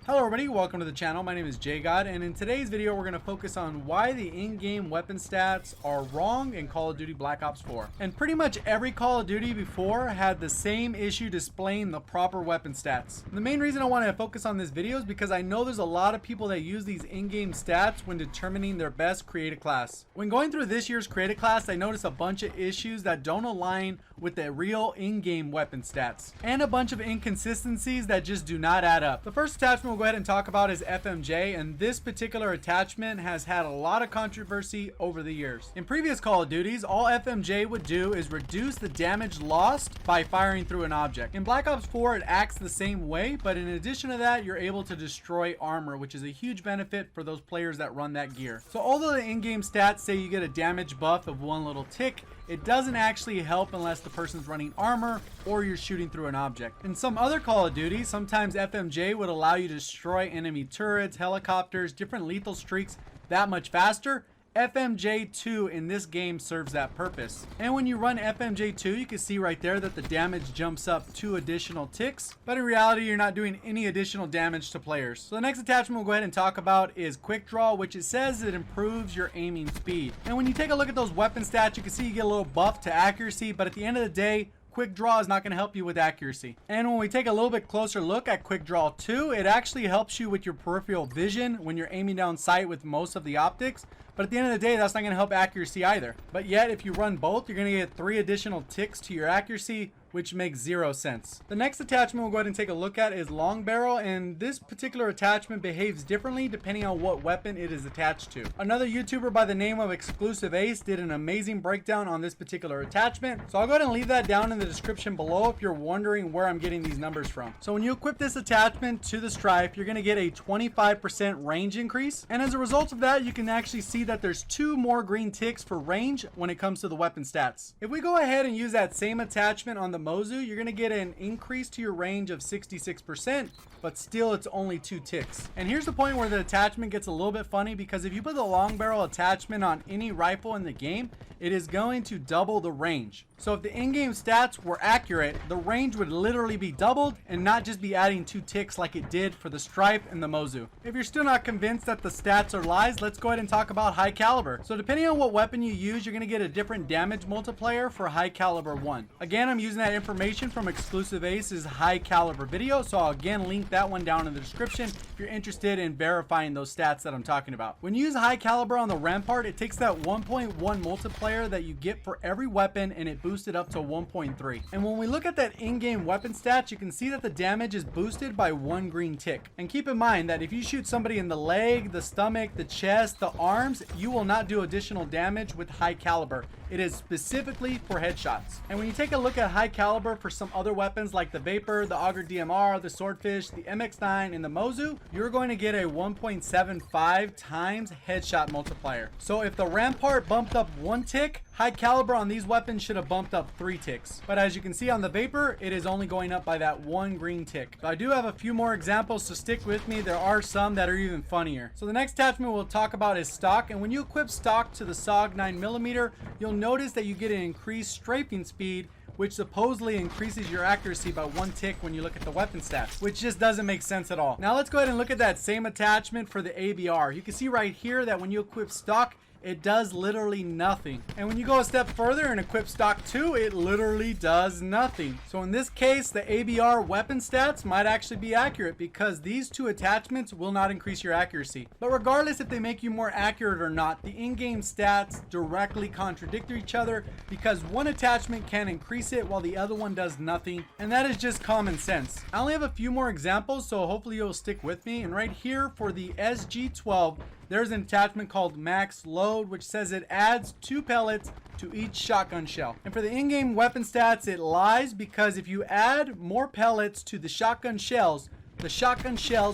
Hello everybody, welcome to the channel. My name is JGod, and in today's video we're going to focus on why the in-game weapon stats are wrong in Call of Duty Black Ops 4. And pretty much every Call of Duty before had the same issue displaying the proper weapon stats. And the main reason I want to focus on this video is because I know there's a lot of people that use these in-game stats when determining their best creative class. When going through this year's creative class, I noticed a bunch of issues that don't align with the real in-game weapon stats, and a bunch of inconsistencies that just do not add up. The first attachment we'll go ahead and talk about is FMJ, and this particular attachment has had a lot of controversy over the years. In previous Call of Duties, all FMJ would do is reduce the damage lost by firing through an object. In Black Ops 4, it acts the same way, but in addition to that, you're able to destroy armor, which is a huge benefit for those players that run that gear. So although the in-game stats say you get a damage buff of one little tick, it doesn't actually help unless the person's running armor or you're shooting through an object. In some other Call of Duty, sometimes FMJ would allow you to destroy enemy turrets, helicopters, different lethal streaks that much faster. FMJ2 in this game serves that purpose. And when you run FMJ2, you can see right there that the damage jumps up 2 additional ticks, but in reality you're not doing any additional damage to players. So the next attachment we'll go ahead and talk about is Quick Draw, which it says it improves your aiming speed. And when you take a look at those weapon stats, you can see you get a little buff to accuracy, but at the end of the day, Quick Draw is not going to help you with accuracy. And when we take a little bit closer look at Quick Draw 2, it actually helps you with your peripheral vision when you're aiming down sight with most of the optics. But at the end of the day, that's not going to help accuracy either. But yet, if you run both, you're going to get 3 additional ticks to your accuracy, which makes 0 sense. The next attachment we'll go ahead and take a look at is Long Barrel, and this particular attachment behaves differently depending on what weapon it is attached to. Another YouTuber by the name of TheXclusiveAce did an amazing breakdown on this particular attachment, so I'll go ahead and leave that down in the description below if you're wondering where I'm getting these numbers from. So when you equip this attachment to the Strife, you're going to get a 25% range increase, and as a result of that, you can actually see that there's 2 more green ticks for range when it comes to the weapon stats. If we go ahead and use that same attachment on the Mozu, you're going to get an increase to your range of 66%, but still it's only 2 ticks. And here's the point where the attachment gets a little bit funny, because if you put the long barrel attachment on any rifle in the game, it is going to double the range. So if the in-game stats were accurate, the range would literally be doubled and not just be adding 2 ticks like it did for the Strife and the Mozu. If you're still not convinced that the stats are lies, let's go ahead and talk about high caliber. So depending on what weapon you use, you're going to get a different damage multiplier for high caliber 1. Again, I'm using that information from TheXclusiveAce's high caliber video, so I'll again link that one down in the description if you're interested in verifying those stats that I'm talking about. When you use high caliber on the Rampart, it takes that 1.1 multiplier that you get for every weapon and it boosts it up to 1.3. And when we look at that in-game weapon stats, you can see that the damage is boosted by 1 green tick. And keep in mind that if you shoot somebody in the leg, the stomach, the chest, the arms, you will not do additional damage with high caliber. It is specifically for headshots. And when you take a look at high caliber for some other weapons like the Vapor, the Auger DMR, the Swordfish, the MX9, and the Mozu, you're going to get a 1.75 times headshot multiplier. So if the Rampart bumped up 1 tick, high caliber on these weapons should have bumped up 3 ticks. But as you can see on the Vapor, it is only going up by that 1 green tick. So I do have a few more examples, so stick with me. There are some that are even funnier. So the next attachment we'll talk about is stock. And when you equip stock to the SOG 9mm, you'll notice that you get an increased strafing speed, which supposedly increases your accuracy by 1 tick when you look at the weapon stats, which just doesn't make sense at all. Now let's go ahead and look at that same attachment for the ABR. You can see right here that when you equip stock, it does literally nothing. And when you go a step further and equip stock 2, it literally does nothing. So in this case, the ABR weapon stats might actually be accurate, because these 2 attachments will not increase your accuracy. But regardless if they make you more accurate or not, the in-game stats directly contradict each other, because one attachment can increase it while the other one does nothing. And that is just common sense. I only have a few more examples, so hopefully you'll stick with me. And right here for the SG-12, there's an attachment called Max Load, which says it adds 2 pellets to each shotgun shell. And for the in-game weapon stats, it lies, because if you add more pellets to the shotgun shells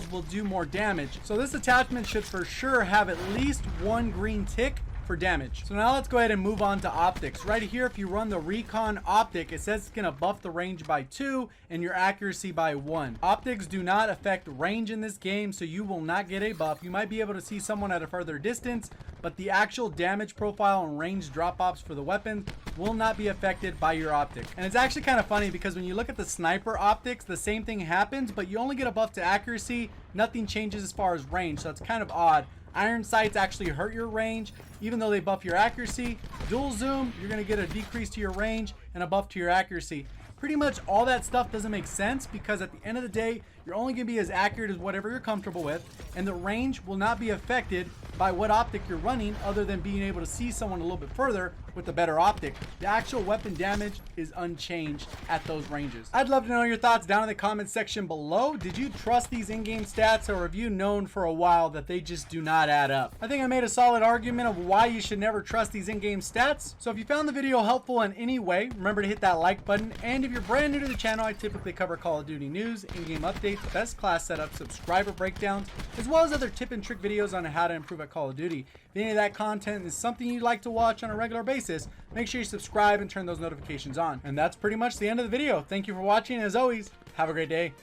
will do more damage. So this attachment should for sure have at least 1 green tick for damage. So now let's go ahead and move on to optics. Right here, if you run the recon optic, it says it's going to buff the range by 2 and your accuracy by 1. Optics do not affect range in this game, so you will not get a buff. You might be able to see someone at a further distance, but the actual damage profile and range drop-offs for the weapons will not be affected by your optic. And it's actually kind of funny because when you look at the sniper optics, the same thing happens, but you only get a buff to accuracy. Nothing changes as far as range, so it's kind of odd. Iron sights actually hurt your range, even though they buff your accuracy. Dual zoom, you're going to get a decrease to your range and a buff to your accuracy. Pretty much all that stuff doesn't make sense because at the end of the day, you're only going to be as accurate as whatever you're comfortable with, and the range will not be affected by what optic you're running other than being able to see someone a little bit further with the better optic. The actual weapon damage is unchanged at those ranges. I'd love to know your thoughts down in the comment section below. Did you trust these in-game stats, or have you known for a while that they just do not add up? I think I made a solid argument of why you should never trust these in-game stats. So if you found the video helpful in any way, remember to hit that like button. And if you're brand new to the channel, I typically cover Call of Duty news, in-game updates, best class setups, subscriber breakdowns, as well as other tip and trick videos on how to improve at Call of Duty. If any of that content is something you'd like to watch on a regular basis, make sure you subscribe and turn those notifications on. And that's pretty much the end of the video. Thank you for watching. As always, have a great day.